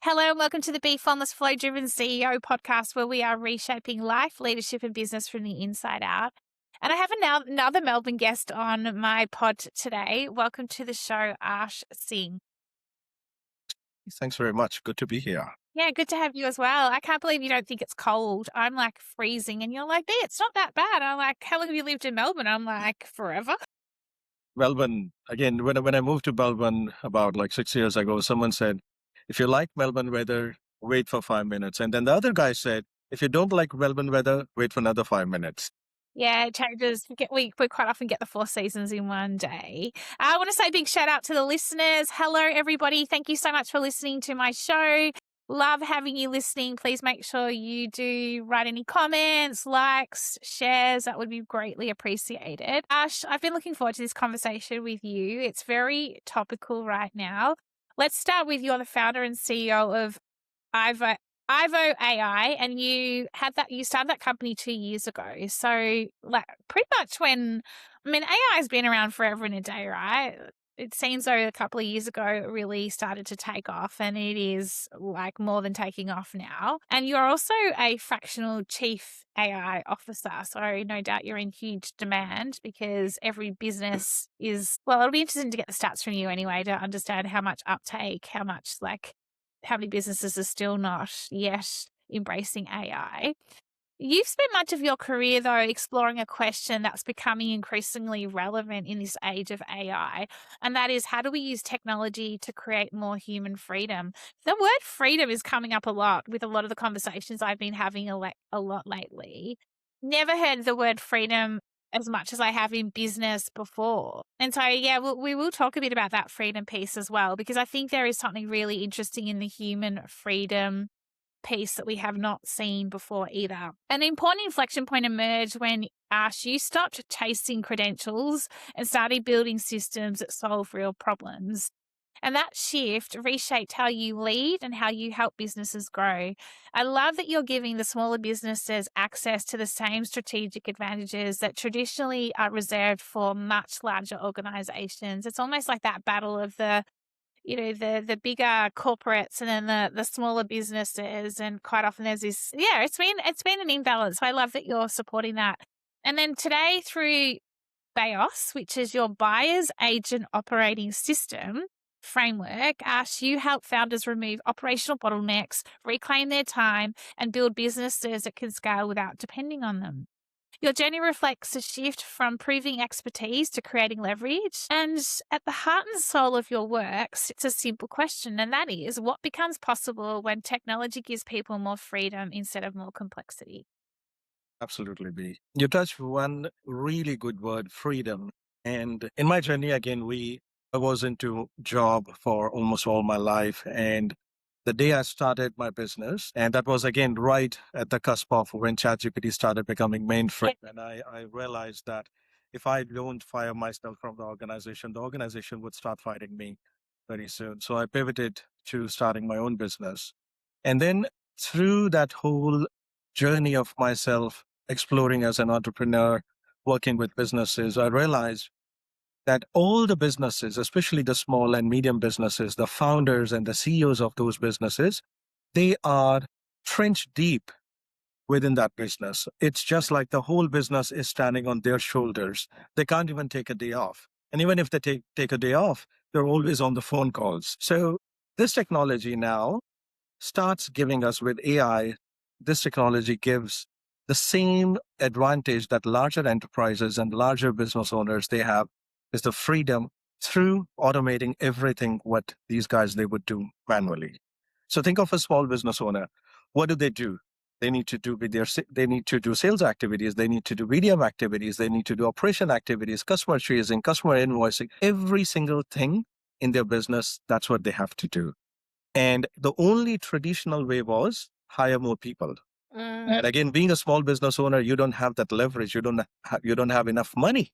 Hello and welcome to the Be Formless Flow Driven CEO podcast, where we are reshaping life, leadership, and business from the inside out. And I have another Melbourne guest on my pod today. Welcome to the show, Arsh Singh. Thanks very much. Good to be here. Yeah, good to have you as well. I can't believe you don't think it's cold. I'm like freezing, and you're like, "B, it's not that bad." I'm like, "How long have you lived in Melbourne?" I'm like, "Forever." Melbourne, again, when I moved to Melbourne about 6 years ago, someone said, if you like Melbourne weather, wait for 5 minutes. And then the other guy said, if you don't like Melbourne weather, wait for another 5 minutes. Yeah, it changes. We quite often get the 4 seasons in one day. I want to say a big shout out to the listeners. Hello, everybody. Thank you so much for listening to my show. Love having you listening. Please make sure you do write any comments, likes, shares. That would be greatly appreciated. Ash, I've been looking forward to this conversation with you. It's very topical right now. Let's start with you're the founder and CEO of Aivo AI, and you started that company 2 years ago. So pretty much AI has been around forever and a day, right? It seems though a couple of years ago it really started to take off, and it is more than taking off now. And you're also a fractional chief AI officer. So no doubt you're in huge demand because every business it'll be interesting to get the stats from you anyway to understand how much uptake, how many businesses are still not yet embracing AI. You've spent much of your career, though, exploring a question that's becoming increasingly relevant in this age of AI, and that is, how do we use technology to create more human freedom? The word freedom is coming up a lot with a lot of the conversations I've been having a lot lately. Never heard the word freedom as much as I have in business before. And so, yeah, we will talk a bit about that freedom piece as well, because I think there is something really interesting in the human freedom piece that we have not seen before either. An important inflection point emerged when you stopped chasing credentials and started building systems that solve real problems. And that shift reshaped how you lead and how you help businesses grow. I love that you're giving the smaller businesses access to the same strategic advantages that traditionally are reserved for much larger organizations. It's almost like that battle of the bigger corporates and then the smaller businesses. And quite often there's this, it's been an imbalance. So I love that you're supporting that. And then today through BAOS, which is your buyer's agent operating system framework, you help founders remove operational bottlenecks, reclaim their time, and build businesses that can scale without depending on them. Your journey reflects a shift from proving expertise to creating leverage. And at the heart and soul of your work sits a simple question, and that is, what becomes possible when technology gives people more freedom instead of more complexity? Absolutely, B. You touched one really good word, freedom. And in my journey, again, I was into job for almost all my life. And the day I started my business, and that was again right at the cusp of when ChatGPT started becoming mainstream. And I realized that if I don't fire myself from the organization would start firing me very soon. So I pivoted to starting my own business. And then through that whole journey of myself exploring as an entrepreneur, working with businesses, I realized that all the businesses, especially the small and medium businesses, the founders and the CEOs of those businesses, they are trenched deep within that business. It's just like the whole business is standing on their shoulders. They can't even take a day off. And even if they take a day off, they're always on the phone calls. So this technology now starts giving us with AI, this technology gives the same advantage that larger enterprises and larger business owners they have is the freedom through automating everything what these guys they would do manually. So think of a small business owner. What do? They need to do they need to do sales activities, they need to do BDM activities, they need to do operation activities, customer chasing, customer invoicing, every single thing in their business, that's what they have to do. And the only traditional way was hire more people. And again, being a small business owner, you don't have that leverage. You don't have enough money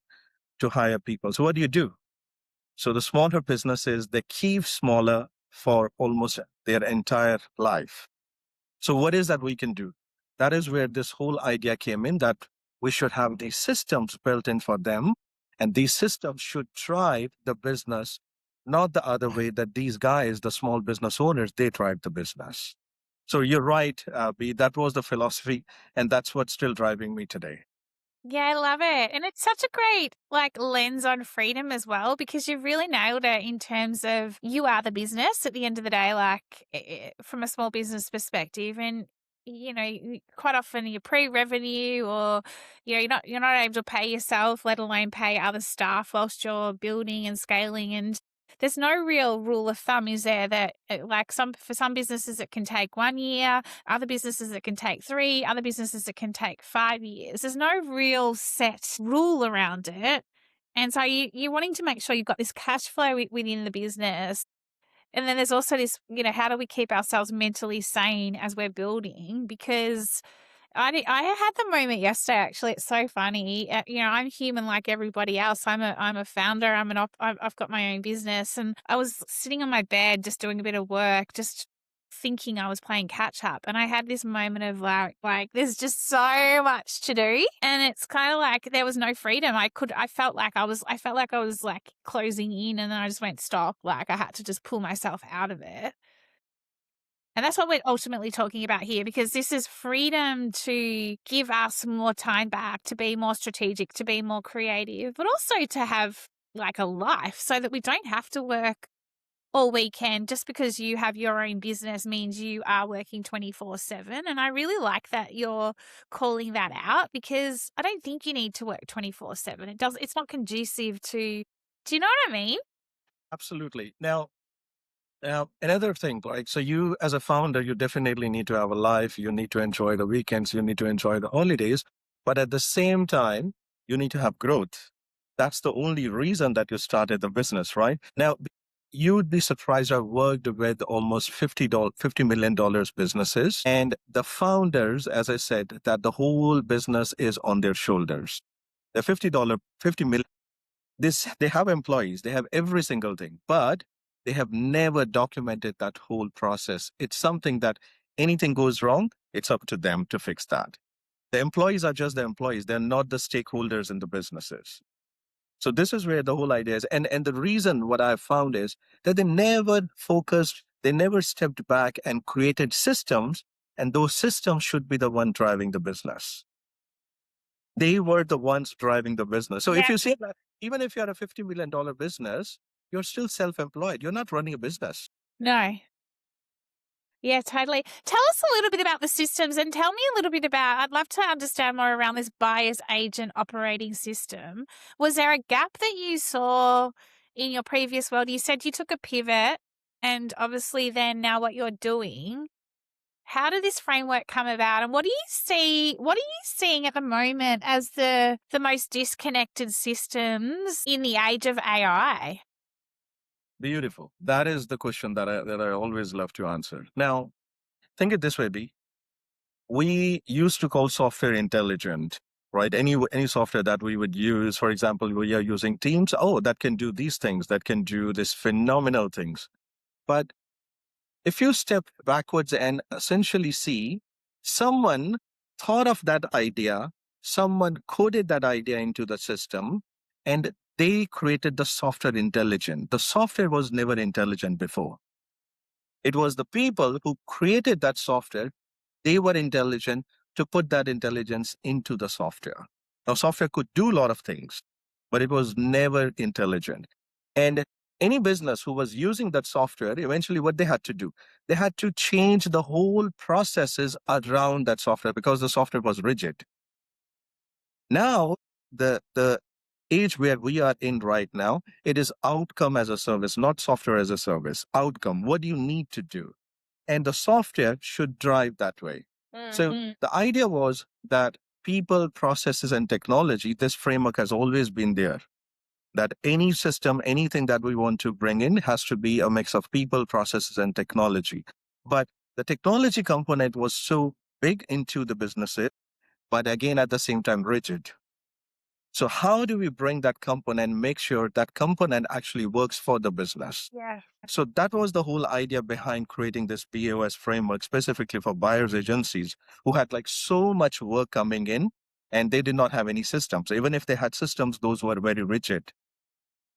to hire people. So what do? So the smaller businesses, they keep smaller for almost their entire life. So what is that we can do? That is where this whole idea came in, that we should have these systems built in for them. And these systems should drive the business not the other way that these guys, the small business owners, they drive the business. So you're right, B. That was the philosophy, and that's what's still driving me today. Yeah, I love it. And it's such a great lens on freedom as well, because you've really nailed it in terms of you are the business at the end of the day, from a small business perspective. And quite often you're pre-revenue, or you're not able to pay yourself, let alone pay other staff whilst you're building and scaling. And there's no real rule of thumb, is there, that for some businesses it can take 1 year, other businesses it can take 3, other businesses it can take 5 years. There's no real set rule around it. And so you're wanting to make sure you've got this cash flow within the business. And then there's also this, how do we keep ourselves mentally sane as we're building? Because I had the moment yesterday. Actually, it's so funny. I'm human like everybody else. I'm a founder. I've got my own business, and I was sitting on my bed just doing a bit of work, just thinking I was playing catch up, and I had this moment of there's just so much to do, and it's kind of like there was no freedom. I felt like I was closing in, and then I just went stop. Like I had to just pull myself out of it. And that's what we're ultimately talking about here, because this is freedom to give us more time back, to be more strategic, to be more creative, but also to have a life so that we don't have to work all weekend. Just because you have your own business means you are working 24/7. And I really like that you're calling that out, because I don't think you need to work 24/7. It's not conducive to, do you know what I mean? Absolutely. Now, another thing, like, so you as a founder, you definitely need to have a life. You need to enjoy the weekends. You need to enjoy the holidays. But at the same time, you need to have growth. That's the only reason that you started the business, right? Now, you would be surprised. I've worked with almost $50 million businesses. And the founders, as I said, that the whole business is on their shoulders. The $50 million, they have employees, they have every single thing, but they have never documented that whole process. It's something that anything goes wrong, it's up to them to fix that. The employees are just the employees, they're not the stakeholders in the businesses. So this is where the whole idea is. And the reason what I've found is that they never focused, they never stepped back and created systems, and those systems should be the one driving the business. They were the ones driving the business. So if you see that, even if you're a $50 million business, you're still self-employed. You're not running a business. No. Yeah, totally. Tell us a little bit about the systems, and tell me a little bit about, I'd love to understand more around this buyer's agent operating system. Was there a gap that you saw in your previous world? You said you took a pivot, and obviously then now what you're doing. How did this framework come about, and what are you seeing at the moment as the most disconnected systems in the age of AI? Beautiful. That is the question that I always love to answer. Now, think it this way, B. We used to call software intelligent, right? Any software that we would use, for example, we are using Teams. Oh, that can do these things, that can do this phenomenal things. But if you step backwards and essentially see, someone thought of that idea, someone coded that idea into the system, and they created the software intelligent. The software was never intelligent before. It was the people who created that software. They were intelligent to put that intelligence into the software. Now, software could do a lot of things, but it was never intelligent. And any business who was using that software, eventually what they had to do, they had to change the whole processes around that software because the software was rigid. Now, the age where we are in right now, it is outcome as a service, not software as a service. Outcome, what do you need to do? And the software should drive that way. So the idea was that people, processes, and technology, this framework has always been there. That any system, anything that we want to bring in has to be a mix of people, processes, and technology. But the technology component was so big into the businesses, but again, at the same time, rigid. So how do we bring that component and make sure that component actually works for the business? Yeah. So that was the whole idea behind creating this BOS framework, specifically for buyers agencies who had so much work coming in and they did not have any systems. Even if they had systems, those were very rigid.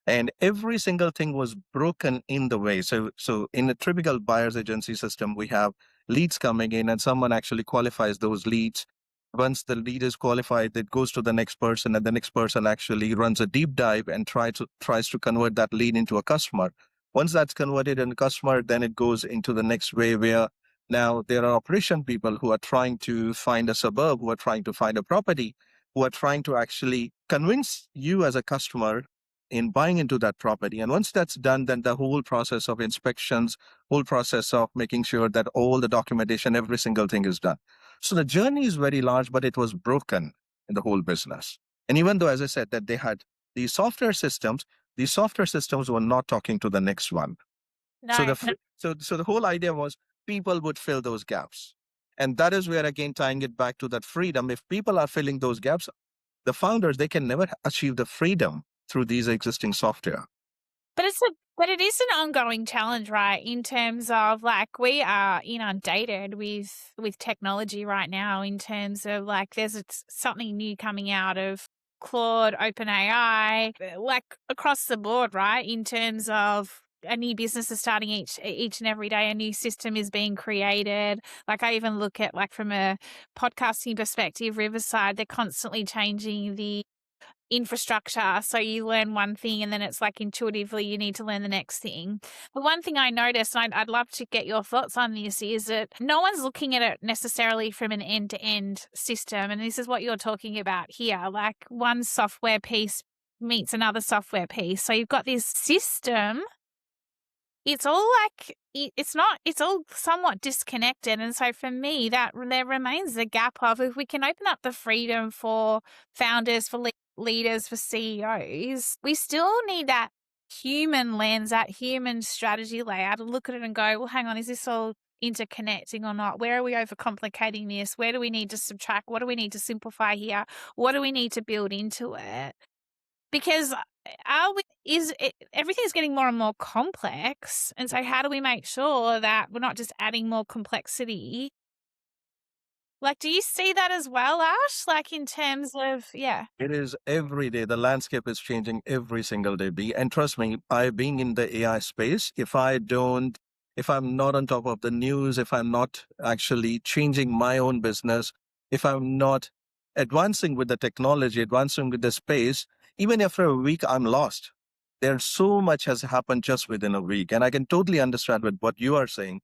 And every single thing was broken in the way. So in a typical buyer's agency system, we have leads coming in and someone actually qualifies those leads. Once the lead is qualified, it goes to the next person, and the next person actually runs a deep dive and tries to convert that lead into a customer. Once that's converted into a customer, then it goes into the next way where now there are operation people who are trying to find a suburb, who are trying to find a property, who are trying to actually convince you as a customer in buying into that property. And once that's done, then the whole process of inspections, whole process of making sure that all the documentation, every single thing is done. So the journey is very large, but it was broken in the whole business. And even though, as I said, that they had these software systems were not talking to the next one. So No. so the whole idea was people would fill those gaps. And that is where, again, tying it back to that freedom. If people are filling those gaps, the founders, they can never achieve the freedom through these existing software. But it is an ongoing challenge, right? In terms of like we are inundated with technology right now. In terms of like there's something new coming out of Claude, OpenAI, like across the board, right? In terms of a new business is starting each and every day. A new system is being created. Like I even look at like from a podcasting perspective, Riverside, they're constantly changing the infrastructure. So you learn one thing and then it's like intuitively you need to learn the next thing. But one thing I noticed, and I'd love to get your thoughts on this, is that no one's looking at it necessarily from an end-to-end system. And this is what you're talking about here. Like one software piece meets another software piece. So you've got this system. It's all like, it's all somewhat disconnected. And so for me, that there remains the gap of if we can open up the freedom for founders, for leaders, for CEOs, we still need that human lens, that human strategy layer to look at it and go, well, hang on, is this all interconnecting or not? Where are we overcomplicating this? Where do we need to subtract? What do we need to simplify here? What do we need to build into it? Because everything's getting more and more complex. And so how do we make sure that we're not just adding more complexity? Like, do you see that as well, Ash? Like in terms of, yeah. It is every day. The landscape is changing every single day, B. And trust me, I being in the AI space, if I'm not on top of the news, if I'm not actually changing my own business, if I'm not advancing with the technology, advancing with the space, even after a week, I'm lost. There's so much has happened just within a week. And I can totally understand with what you are saying.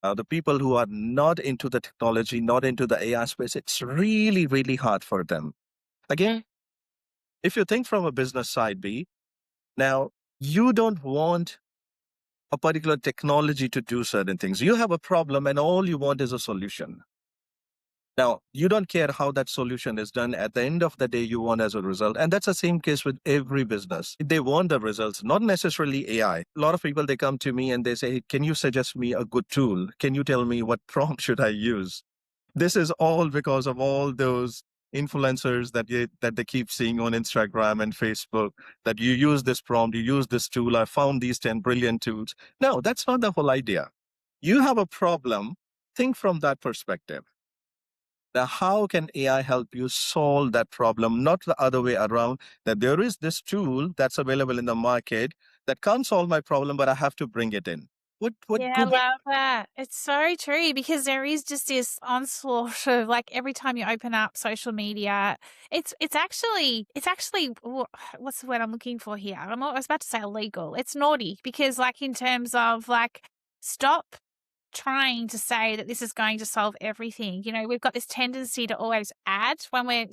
The people who are not into the technology, not into the AI space, it's really, really hard for them. Again, if you think from a business side, B, now you don't want a particular technology to do certain things. You have a problem and all you want is a solution. Now, you don't care how that solution is done. At the end of the day, you want as a result. And that's the same case with every business. They want the results, not necessarily AI. A lot of people, they come to me and they say, "Hey, can you suggest me a good tool? Can you tell me what prompt should I use?" This is all because of all those influencers that they keep seeing on Instagram and Facebook, that you use this prompt, you use this tool, I found these 10 brilliant tools. No, that's not the whole idea. You have a problem, think from that perspective. Now, how can AI help you solve that problem? Not the other way around, that there is this tool that's available in the market that can't solve my problem, but I have to bring it in. What Yeah, I good? love that. It's so true because there is just this onslaught of like every time you open up social media, it's actually what's the word I'm looking for here? I was about to say illegal. It's naughty because like in terms of like stop trying to say that this is going to solve everything. You know, we've got this tendency to always add when we're,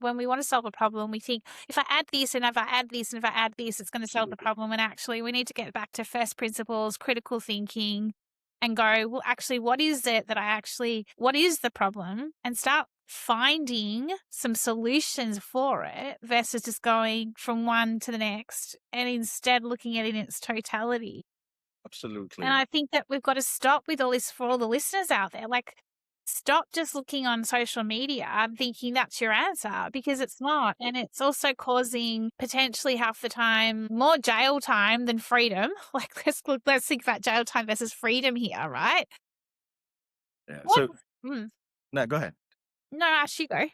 when we want to solve a problem, we think if I add this and if I add this and if I add this, it's going to solve the problem. And actually we need to get back to first principles, critical thinking and go, well, actually, what is the problem? And start finding some solutions for it versus just going from one to the next and instead looking at it in its totality. Absolutely. And I think that we've got to stop with all this for all the listeners out there. Like, stop just looking on social media and thinking that's your answer because it's not. And it's also causing potentially half the time more jail time than freedom. Like, let's think about jail time versus freedom here, right? Yeah. What? So, now go ahead. No, Ash, you go.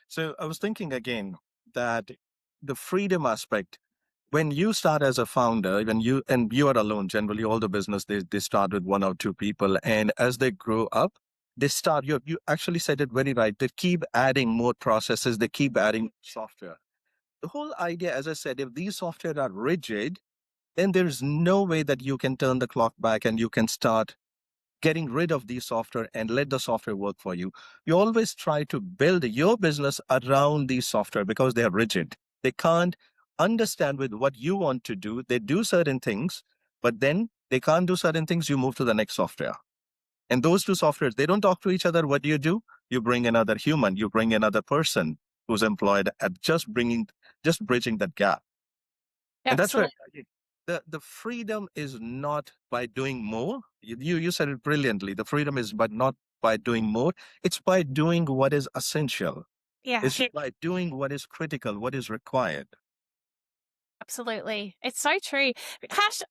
So I was thinking again that the freedom aspect, when you start as a founder, when you are alone, generally all the business, they start with one or two people. And as they grow up, they start, you actually said it very right. They keep adding more processes, they keep adding software. The whole idea, as I said, if these software are rigid, then there's no way that you can turn the clock back and you can start getting rid of the software and let the software work for you. You always try to build your business around these software because they are rigid. They can't understand with what you want to do. They do certain things, but then they can't do certain things. You move to the next software. And those two softwares, they don't talk to each other. What do? You bring another human, you bring another person who's employed at just bridging that gap. And that's where Absolutely. the freedom is not by doing more. You said it brilliantly. The freedom is but not by doing more. It's by doing what is essential. Yeah. It's by doing what is critical, what is required. Absolutely. It's so true.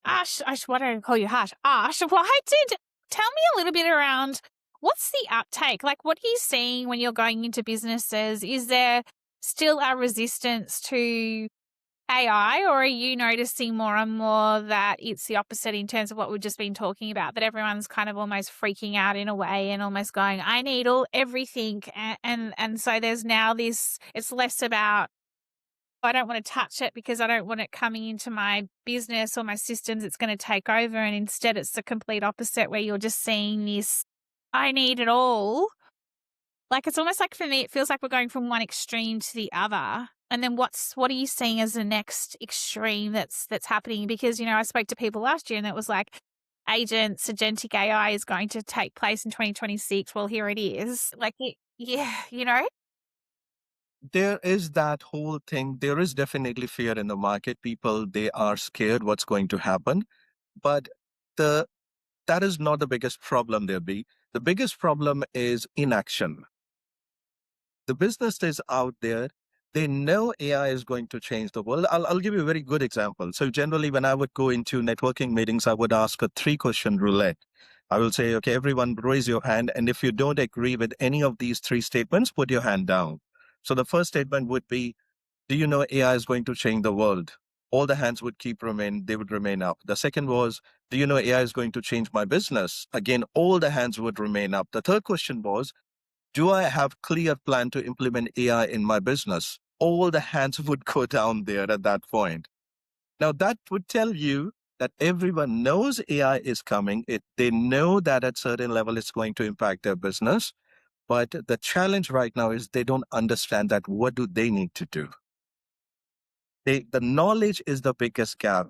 Ash, why don't I call you Hash? Ash, why did, tell me a little bit around what's the uptake? Like, what are you seeing when you're going into businesses? Is there still a resistance to AI, or are you noticing more and more that it's the opposite in terms of what we've just been talking about, that everyone's kind of almost freaking out in a way and almost going, I need everything. And so there's now this, it's less about, I don't want to touch it because I don't want it coming into my business or my systems. It's going to take over. And instead, it's the complete opposite where you're just seeing this, I need it all. Like, it's almost like for me, it feels like we're going from one extreme to the other. And then what are you seeing as the next extreme that's happening? Because, I spoke to people last year and it was like agentic AI is going to take place in 2026. Well, here it is. Like, yeah. There is that whole thing. There is definitely fear in the market. People, they are scared what's going to happen. But the that is not the biggest problem there be. The biggest problem is inaction. The business is out there. They know AI is going to change the world. I'll give you a very good example. So generally, when I would go into networking meetings, I would ask a 3-question roulette. I will say, okay, everyone raise your hand. And if you don't agree with any of these 3 statements, put your hand down. So the first statement would be, do you know AI is going to change the world? All the hands would they would remain up. The second was, do you know AI is going to change my business? Again, all the hands would remain up. The third question was, do I have clear plan to implement AI in my business? All the hands would go down there at that point. Now that would tell you that everyone knows AI is coming. They know that at certain level it's going to impact their business. But the challenge right now is they don't understand that what do they need to do? The knowledge is the biggest gap.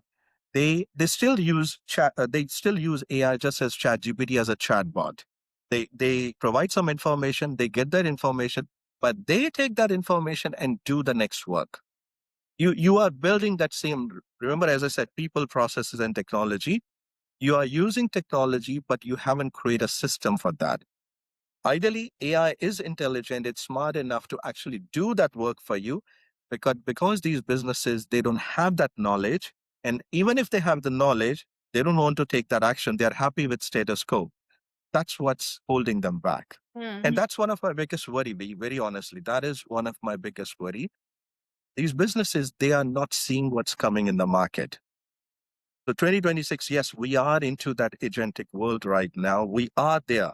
They still use they still use AI just as ChatGPT as a chatbot. They provide some information, they get that information, but they take that information and do the next work. You are building that same. Remember, as I said, people, processes, and technology. You are using technology, but you haven't created a system for that. Ideally, AI is intelligent, it's smart enough to actually do that work for you, because these businesses, they don't have that knowledge. And even if they have the knowledge, they don't want to take that action. They're happy with status quo. That's what's holding them back. And that's one of my biggest worry, very honestly. That is one of my biggest worry. These businesses, they are not seeing what's coming in the market. So 2026, yes, we are into that agentic world right now. We are there.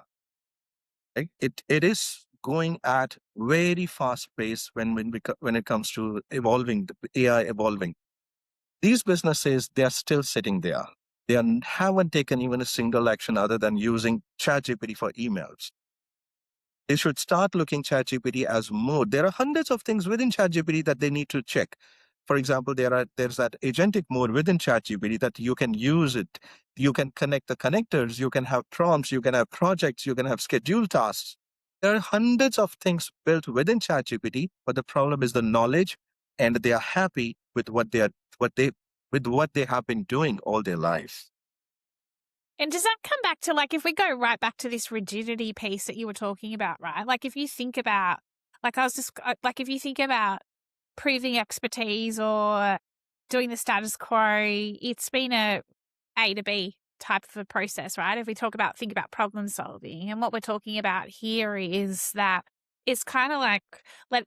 Right? It is going at very fast pace when it comes to evolving, the AI evolving. These businesses, they are still sitting there. Haven't taken even a single action other than using ChatGPT for emails. They should start looking ChatGPT as more. There are hundreds of things within ChatGPT that they need to check. For example, there's that agentic mode within ChatGPT that you can use it. You can connect the connectors. You can have prompts. You can have projects. You can have scheduled tasks. There are hundreds of things built within ChatGPT, but the problem is the knowledge, and they are happy with what they have been doing all their life. And does that come back to, like, if we go right back to this rigidity piece that you were talking about, right? Like, if you think about, if you think about proving expertise or doing the status quo, it's been A to B type of a process, right? If we think about problem solving, and what we're talking about here is that it's kind of like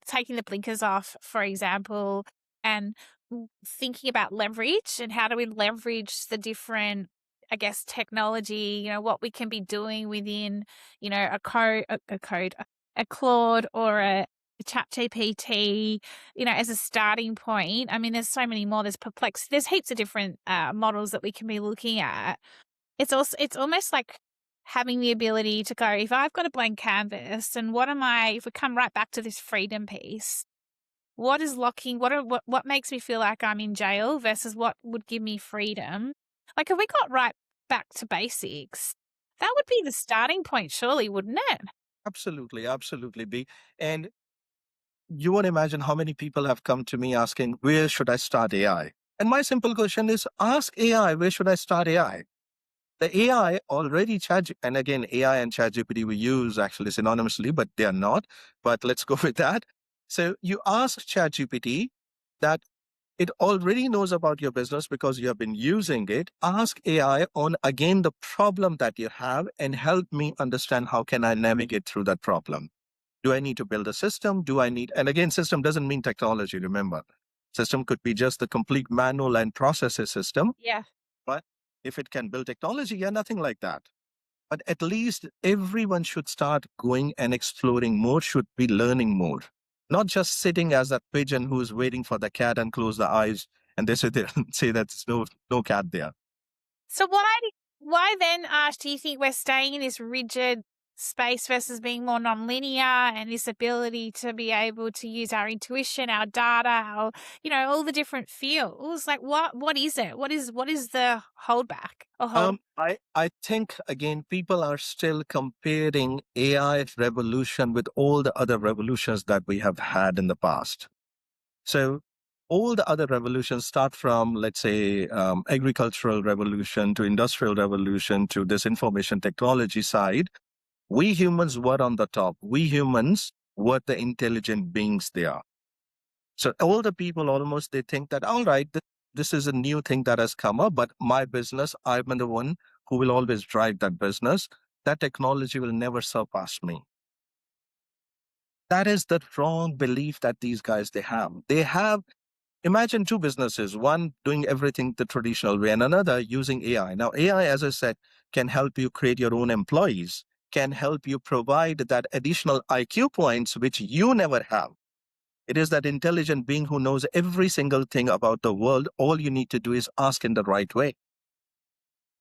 taking the blinkers off, for example, and thinking about leverage and how do we leverage the different, I guess, technology, what we can be doing within, a Claude or a chat GPT, as a starting point. I mean, there's so many more. There's Perplex. There's heaps of different models that we can be looking at. It's almost like having the ability to go, if I've got a blank canvas and if we come right back to this freedom piece, what is locking, what makes me feel like I'm in jail versus what would give me freedom? Like, if we got right back to basics, that would be the starting point, surely, wouldn't it? Absolutely, absolutely, B. And you won't imagine how many people have come to me asking, where should I start AI? And my simple question is, ask AI, where should I start AI? The AI already and again, AI and ChatGPT we use actually synonymously, but they are not. But let's go with that. So you ask ChatGPT that it already knows about your business because you have been using it. Ask AI on again the problem that you have and help me understand how can I navigate through that problem. Do I need to build a system? And again, system doesn't mean technology, remember. System could be just the complete manual and processes system. Yeah. But if it can build technology, yeah, nothing like that. But at least everyone should start going and exploring more, should be learning more. Not just sitting as that pigeon who's waiting for the cat and close the eyes and they sit there and say that there's no cat there. So why then, Ash, do you think we're staying in this rigid space versus being more nonlinear and this ability to be able to use our intuition, our data, all the different feels? Like, what is it? What is the holdback or hold? I think again people are still comparing AI revolution with all the other revolutions that we have had in the past. So all the other revolutions start from, let's say, agricultural revolution to industrial revolution to this information technology side. We humans were on the top. We humans were the intelligent beings there. So all the people almost, they think that, all right, this is a new thing that has come up, but my business, I'm the one who will always drive that business. That technology will never surpass me. That is the wrong belief that these guys, they have. Imagine two businesses, one doing everything the traditional way and another using AI. Now, AI, as I said, can help you create your own employees, can help you provide that additional IQ points, which you never have. It is that intelligent being who knows every single thing about the world. All you need to do is ask in the right way.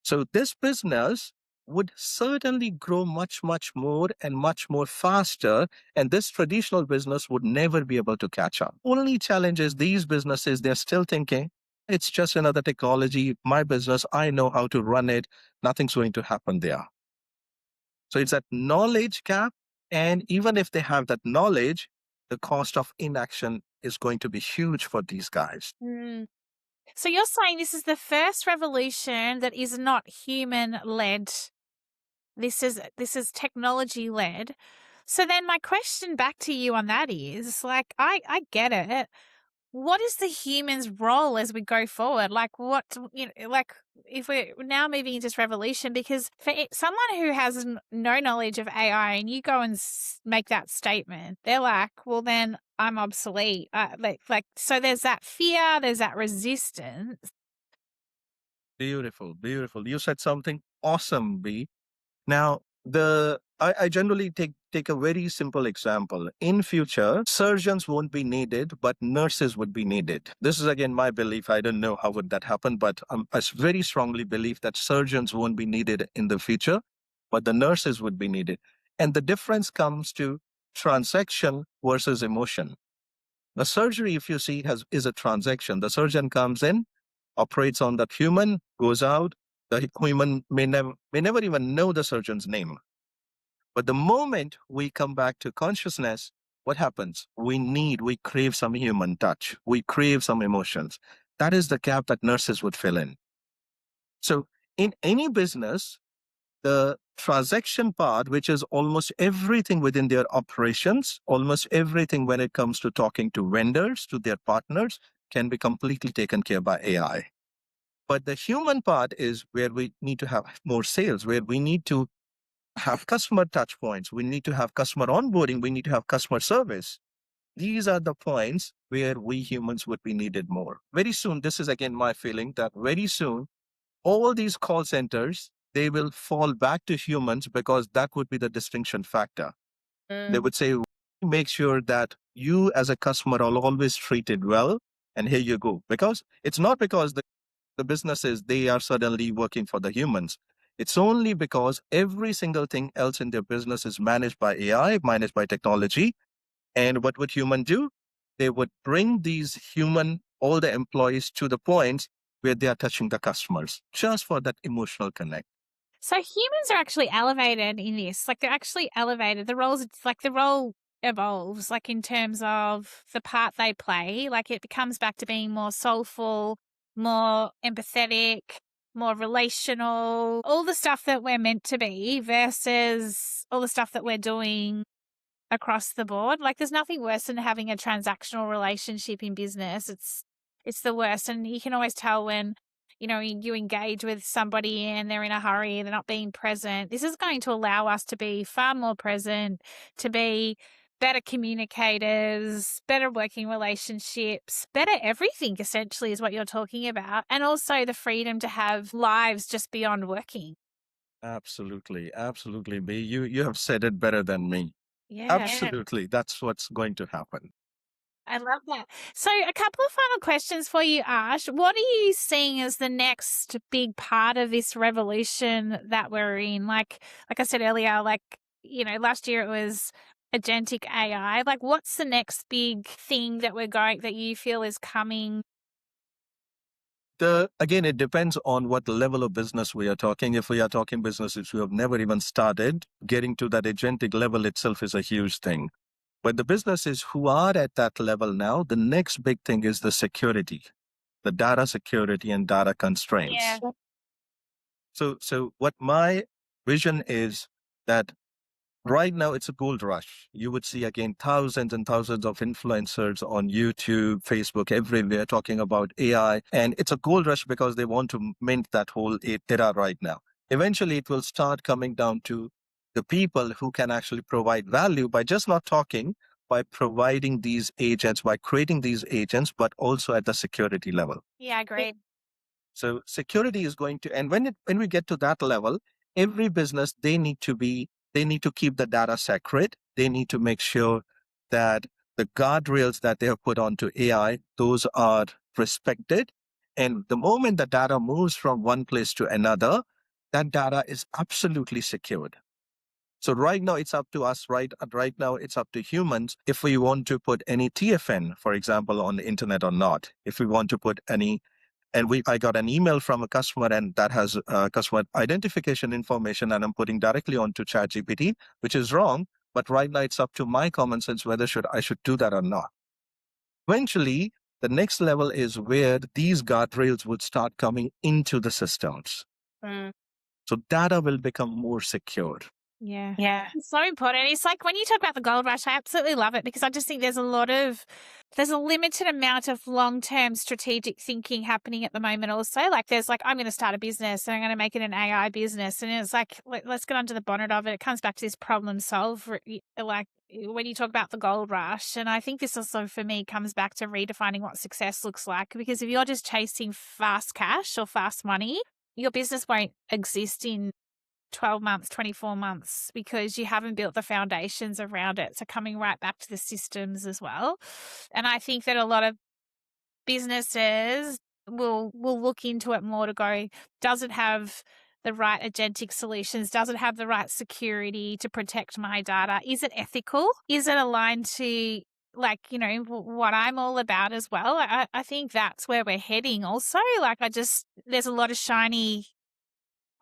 So this business would certainly grow much, much more and much more faster. And this traditional business would never be able to catch up. Only challenge is these businesses, they're still thinking, it's just another technology. My business, I know how to run it. Nothing's going to happen there. So it's that knowledge gap. And even if they have that knowledge, the cost of inaction is going to be huge for these guys. Mm. So you're saying this is the first revolution that is not human led. This is technology led. So then my question back to you on that is, like, I get it. What is the human's role as we go forward? Like, like, if we're now moving into this revolution, because for someone who has no knowledge of AI and you go and make that statement, they're like, well, then I'm obsolete. So there's that fear, there's that resistance. Beautiful, beautiful. You said something awesome, B. Now, I generally take a very simple example. In future, surgeons won't be needed, but nurses would be needed. This is again my belief. I don't know how would that happen, but I very strongly believe that surgeons won't be needed in the future, but the nurses would be needed. And the difference comes to transaction versus emotion. The surgery, if you see, is a transaction. The surgeon comes in, operates on that human, goes out. The human may never even know the surgeon's name. But the moment we come back to consciousness, what happens? We crave some human touch. We crave some emotions. That is the gap that nurses would fill in. So in any business, the transaction part, which is almost everything within their operations, almost everything when it comes to talking to vendors, to their partners, can be completely taken care by AI. But the human part is where we need to have more sales, where we need to have customer touch points. We need to have customer onboarding. We need to have customer service. These are the points where we humans would be needed more. Very soon, this is again my feeling that very soon, all these call centers, they will fall back to humans because that would be the distinction factor. They would say, make sure that you as a customer are always treated well. And here you go. Because it's not because the businesses, they are suddenly working for the humans. It's only because every single thing else in their business is managed by AI, managed by technology. And what would human do? They would bring these all the employees to the point where they are touching the customers just for that emotional connect. So humans are actually elevated in this. Like they're actually elevated. The roles, like the role evolves, like in terms of the part they play. Like it comes back to being more soulful, more empathetic, more relational, all the stuff that we're meant to be versus all the stuff that we're doing across the board. Like there's nothing worse than having a transactional relationship in business. It's the worst. And you can always tell when, you engage with somebody and they're in a hurry, they're not being present. This is going to allow us to be far more present, to be better communicators, better working relationships, better everything essentially is what you're talking about. And also the freedom to have lives just beyond working. Absolutely. Absolutely, B. You have said it better than me. Yeah. Absolutely. That's what's going to happen. I love that. So a couple of final questions for you, Ash. What are you seeing as the next big part of this revolution that we're in? Like I said earlier, last year it was agentic AI. Like what's the next big thing that you feel is coming? Again, it depends on what level of business we are talking. If we are talking businesses who have never even started, getting to that agentic level itself is a huge thing. But the businesses who are at that level now, the next big thing is the security, the data security and data constraints. Yeah. So what my vision is that right now it's a gold rush. You would see again thousands and thousands of influencers on YouTube, Facebook, everywhere talking about AI. And it's a gold rush because they want to mint that whole era right now. Eventually, it will start coming down to the people who can actually provide value by just not talking, by providing these agents, by creating these agents, but also at the security level. Yeah, I agree. So security is going to, and when we get to that level, every business, they need to keep the data sacred. They need to make sure that the guardrails that they have put onto AI, those are respected. And the moment the data moves from one place to another, that data is absolutely secured. So right now it's up to us, right now it's up to humans if we want to put any TFN, for example, on the internet or not. If we want to put any I got an email from a customer and that has customer identification information and I'm putting directly onto ChatGPT, which is wrong. But right now it's up to my common sense whether I should do that or not. Eventually, the next level is where these guardrails would start coming into the systems. So data will become more secure. Yeah. Yeah. It's so important. It's like when you talk about the gold rush, I absolutely love it because I just think there's a limited amount of long-term strategic thinking happening at the moment also. Like there's I'm going to start a business and I'm going to make it an AI business. And it's like, let's get under the bonnet of it. It comes back to this problem solve, like when you talk about the gold rush. And I think this also for me comes back to redefining what success looks like. Because if you're just chasing fast cash or fast money, your business won't exist in 12 months, 24 months, because you haven't built the foundations around it. So coming right back to the systems as well. And I think that a lot of businesses will look into it more to go, does it have the right agentic solutions? Does it have the right security to protect my data? Is it ethical? Is it aligned to what I'm all about as well? I think that's where we're heading also. There's a lot of shiny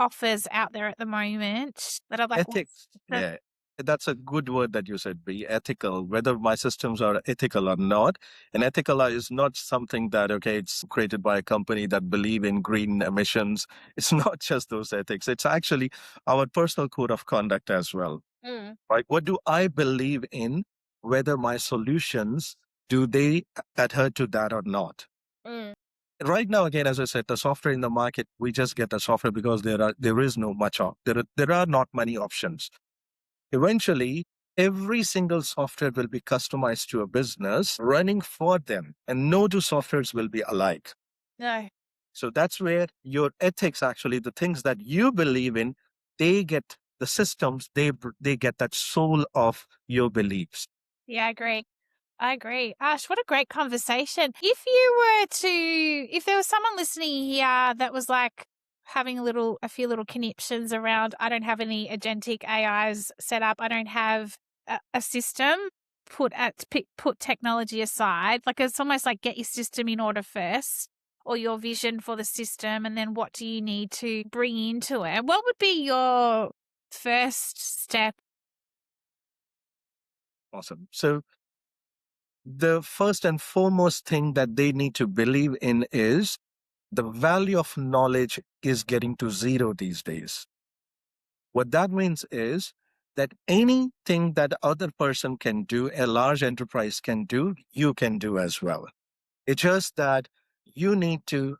offers out there at the moment that are Ethics. Yeah. That's a good word that you said, be ethical, whether my systems are ethical or not. And ethical is not something that, okay, it's created by a company that believe in green emissions. It's not just those ethics. It's actually our personal code of conduct as well. Right? What do I believe in? Whether my solutions, do they adhere to that or not? Right now, again, as I said, the software in the market, we just get the software because there is no much of there are not many options. Eventually, Every single software will be customized to a business running for them, and no two softwares will be alike. No. So that's where your ethics, actually, the things that you believe in, they get the systems, they get that soul of your beliefs. Yeah, I agree. I agree. Ash, what a great conversation. If there was someone listening here that was like having a few little conniptions around, I don't have any agentic AIs set up, I don't have a system, put technology aside. Like it's almost like get your system in order first, or your vision for the system, and then what do you need to bring into it? What would be your first step? Awesome. So the first and foremost thing that they need to believe in is the value of knowledge is getting to zero these days. What that means is that anything that other person can do, a large enterprise can do, you can do as well. It's just that you need to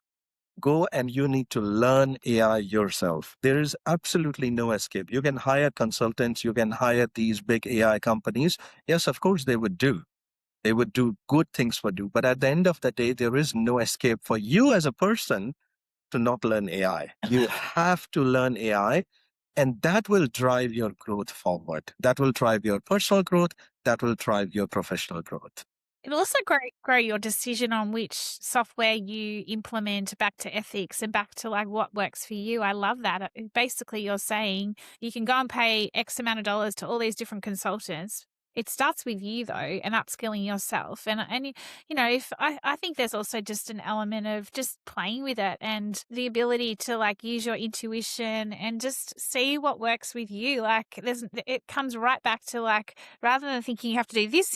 go and you need to learn AI yourself. There is absolutely no escape. You can hire consultants, you can hire these big AI companies. Yes, of course, they would do. They would do good things for you. But at the end of the day, there is no escape for you as a person to not learn AI. You have to learn AI, and that will drive your growth forward. That will drive your personal growth. That will drive your professional growth. It'll also grow your decision on which software you implement back to ethics and back to like what works for you. I love that. Basically, you're saying you can go and pay X amount of dollars to all these different consultants. It starts with you though, and upskilling yourself. If I think there's also just an element of just playing with it and the ability to like use your intuition and just see what works with you. Like it comes right back to like, rather than thinking you have to do this,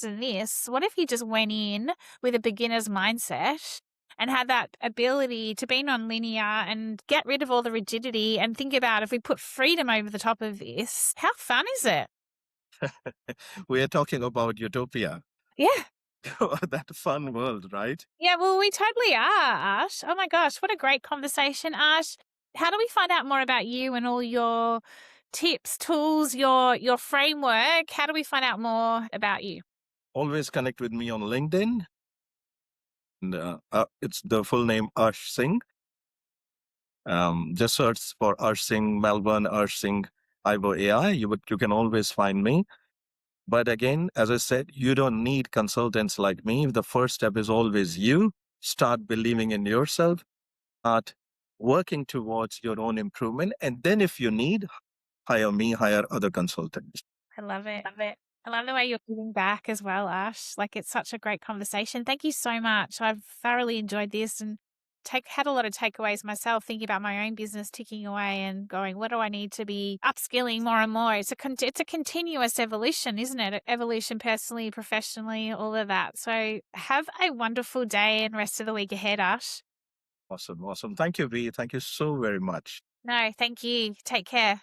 and this, what if you just went in with a beginner's mindset and had that ability to be non-linear and get rid of all the rigidity and think about, if we put freedom over the top of this, how fun is it? We are talking about utopia, Yeah. that fun world, right? Yeah, well, we totally are, Ash. Oh my gosh, what a great conversation, Ash. How do we find out more about you and all your tips, tools, your framework? How do we find out more about you? Always connect with me on LinkedIn. And, it's the full name Arsh Singh. Just search for Arsh Singh Melbourne, Arsh Singh Aivo AI. You can always find me. But again, as I said, you don't need consultants like me. The first step is always you. Start believing in yourself. Start working towards your own improvement. And then if you need, hire me, hire other consultants. I love it. Love it. I love the way you're giving back as well, Ash. Like it's such a great conversation. Thank you so much. I've thoroughly enjoyed this and had a lot of takeaways myself, thinking about my own business ticking away and going, what do I need to be upskilling more and more? It's a continuous evolution, isn't it? Evolution personally, professionally, all of that. So have a wonderful day and rest of the week ahead, Ash. Awesome. Awesome. Thank you, V. Thank you so very much. No, thank you. Take care.